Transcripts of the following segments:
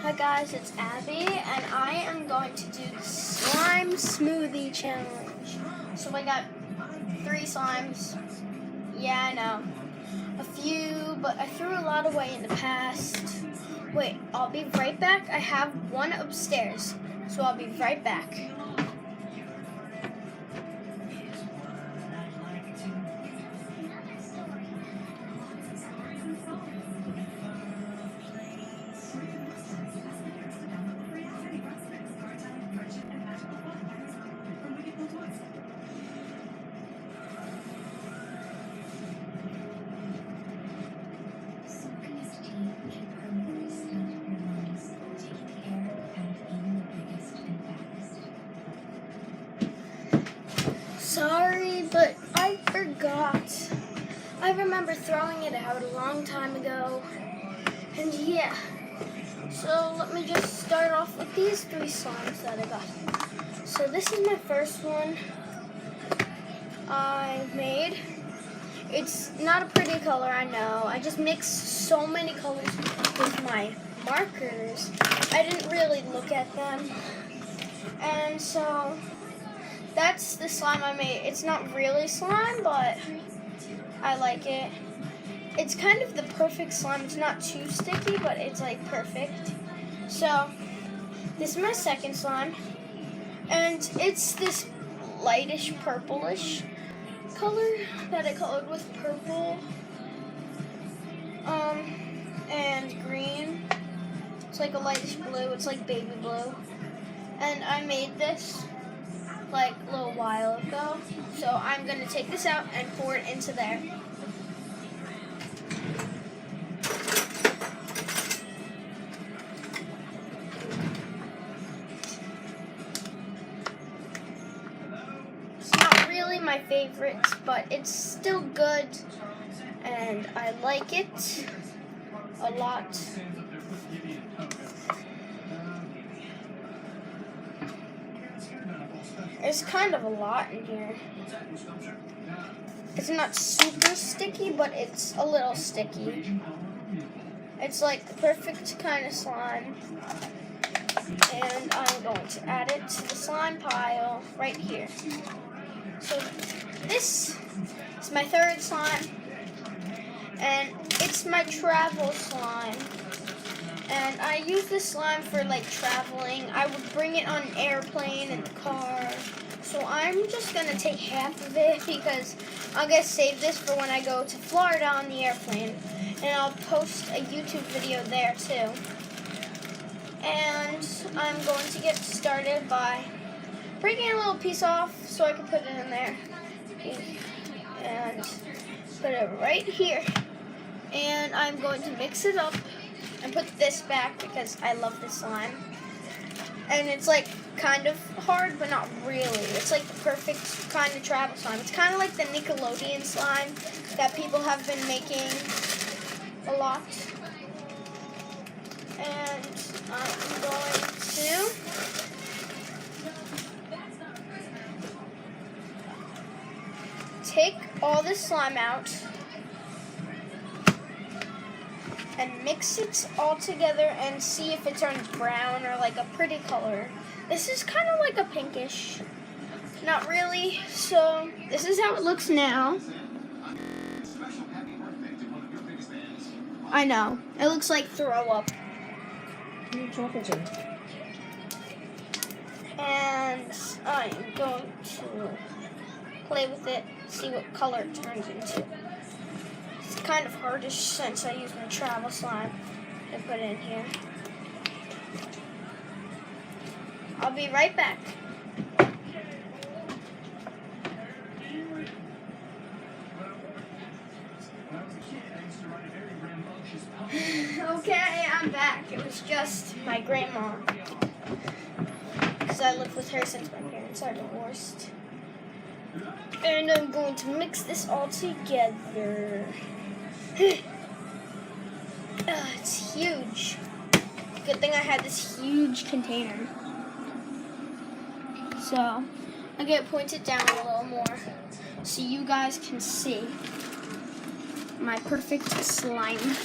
Hi guys, it's Abby, and I am going to do the slime smoothie challenge. So I got 3 slimes. Yeah, I know. A few, but I threw a lot away in the past. Wait, I'll be right back. I have one upstairs, so I'll be right back. Sorry, but I forgot. I remember throwing it out a long time ago. And yeah. So let me just start off with these 3 slimes that I got. So this is my first one I made. It's not a pretty color, I know. I just mixed so many colors with my markers. I didn't really look at them. And so that's the slime I made. It's not really slime, but I like it. It's kind of the perfect slime. It's not too sticky, but it's like perfect. So this is my second slime, and it's this lightish purplish color that I colored with purple and green. It's like a lightish blue. It's like baby blue, and I made this like a little while ago. So I'm gonna take this out and pour it into there. It's not really my favorite, but it's still good and I like it a lot. There's kind of a lot in here. It's not super sticky, but it's a little sticky. It's like the perfect kind of slime. And I'm going to add it to the slime pile right here. So this is my third slime. And it's my travel slime. And I use this slime for like traveling. I would bring it on an airplane in the car. So I'm just gonna take half of it because I'm gonna save this for when I go to Florida on the airplane. And I'll post a YouTube video there too. And I'm going to get started by breaking a little piece off so I can put it in there. And put it right here. And I'm going to mix it up and put this back because I love this slime. And it's like kind of hard, but not really. It's like the perfect kind of travel slime. It's kind of like the Nickelodeon slime that people have been making a lot. And I'm going to take all this slime out and mix it all together and see if it turns brown or like a pretty color. This is kind of like a pinkish. Not really. So this is how it looks now. I know. It looks like throw up. Who are you talking to? And I'm going to play with it, see what color it turns into. It's kind of hardish since I use my travel slime and put it in here. I'll be right back. Okay, I'm back. It was just my grandma. Because I lived with her since my parents are divorced. And I'm going to mix this all together. It's huge. Good thing I had this huge container. So, I'm going to point it down a little more so you guys can see my perfect slime.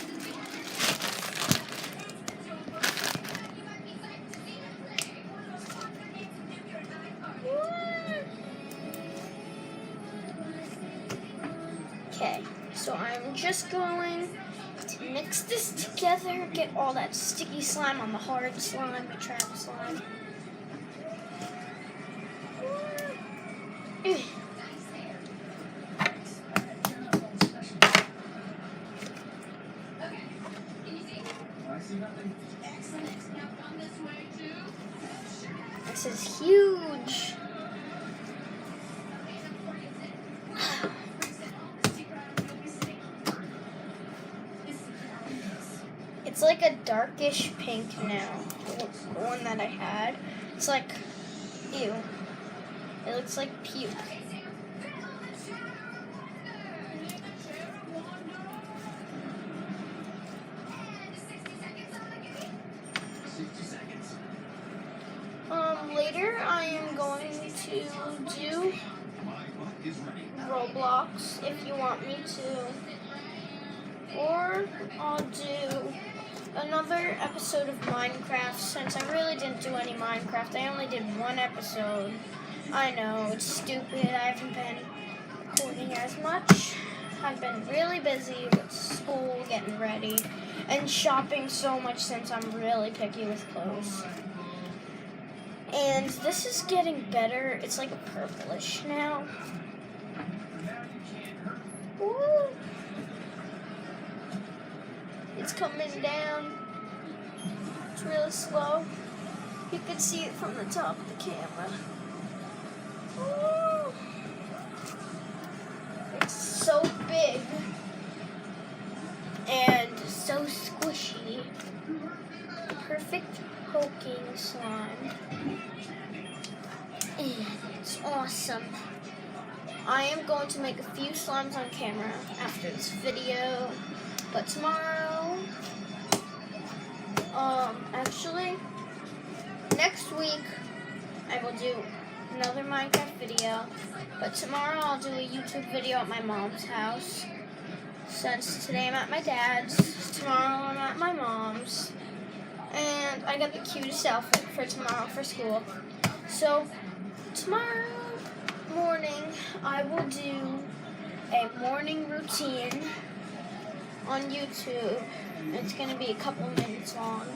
So I'm just going to mix this together, get all that sticky slime on the hard slime, the travel slime. This is huge. It's like a darkish pink now. The one that I had. It's like, ew. It looks like puke. Later I am going to do Roblox if you want me to. Or I'll do another episode of Minecraft since I really didn't do any Minecraft. I only did one episode. I know, it's stupid. I haven't been recording as much. I've been really busy with school, getting ready, and shopping so much since I'm really picky with clothes. And this is getting better. It's like a purplish now. Woo! It's coming down. It's really slow. You can see it from the top of the camera. Woo! It's so big and so squishy. Perfect poking slime. And it's awesome. I am going to make a few slimes on camera after this video, but tomorrow, actually, next week, I will do another Minecraft video, but tomorrow I'll do a YouTube video at my mom's house. Since today I'm at my dad's, tomorrow I'm at my mom's, and I got the cutest outfit for tomorrow for school. So, tomorrow morning, I will do a morning routine on YouTube. It's going to be a couple minutes long.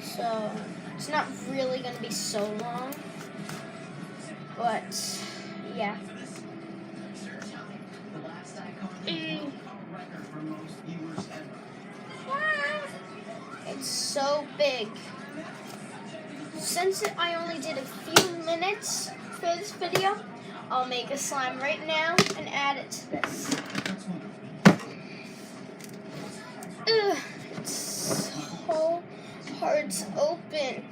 So, it's not really going to be so long. But, yeah. It's so big. Since I only did a few minutes for this video, I'll make a slime right now and add it to this. Ugh, it's so hard to open.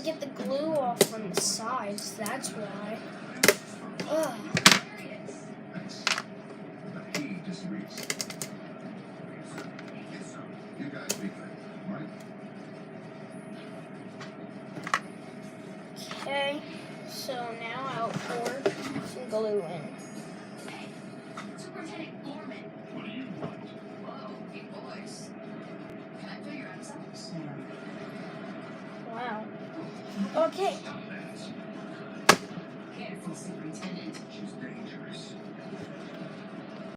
Get the glue off on the sides, that's why. Ugh. Okay, so now I'll pour some glue in. Wow. Okay.